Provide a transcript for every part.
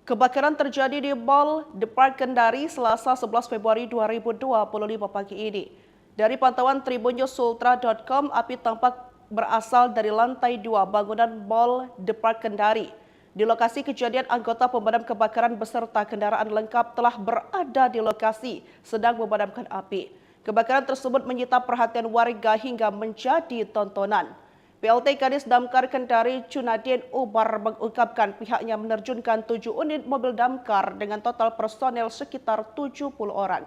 Kebakaran terjadi di Mall The Park Kendari Selasa 11 Februari 2025 pagi ini. Dari pantauan tribunnews.ultra.com, api tampak berasal dari lantai 2 bangunan Mall The Park Kendari. Di lokasi kejadian, anggota pemadam kebakaran beserta kendaraan lengkap telah berada di lokasi sedang memadamkan api. Kebakaran tersebut menyita perhatian warga hingga menjadi tontonan. PLT Kadis Damkar Kendari Cunadin Umar mengungkapkan pihaknya menerjunkan 7 unit mobil damkar dengan total personel sekitar 70 orang.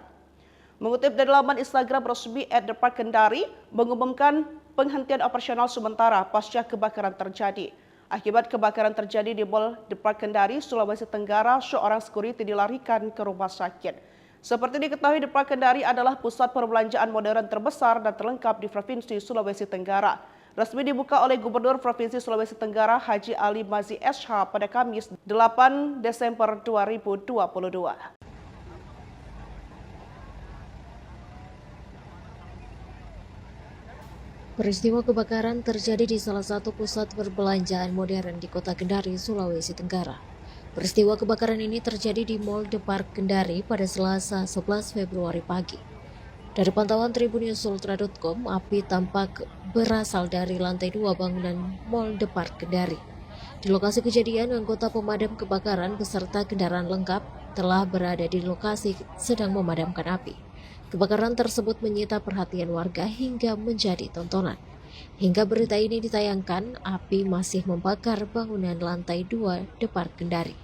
Mengutip dari laman Instagram resmi @theparkkendari mengumumkan penghentian operasional sementara pasca kebakaran terjadi. Akibat kebakaran terjadi di Mall The Park Kendari, Sulawesi Tenggara, seorang security dilarikan ke rumah sakit. Seperti diketahui, The Park Kendari adalah pusat perbelanjaan modern terbesar dan terlengkap di Provinsi Sulawesi Tenggara. Resmi dibuka oleh Gubernur Provinsi Sulawesi Tenggara Haji Ali Mazi SH pada Kamis 8 Desember 2022. Peristiwa kebakaran terjadi di salah satu pusat perbelanjaan modern di Kota Kendari, Sulawesi Tenggara. Peristiwa kebakaran ini terjadi di Mall The Park Kendari pada Selasa 11 Februari pagi. Dari pantauan tribunnews.ultra.com, api tampak berasal dari lantai 2 bangunan Mall The Park Kendari. Di lokasi kejadian, anggota pemadam kebakaran beserta kendaraan lengkap telah berada di lokasi sedang memadamkan api. Kebakaran tersebut menyita perhatian warga hingga menjadi tontonan. Hingga berita ini ditayangkan, api masih membakar bangunan lantai 2 The Park Kendari.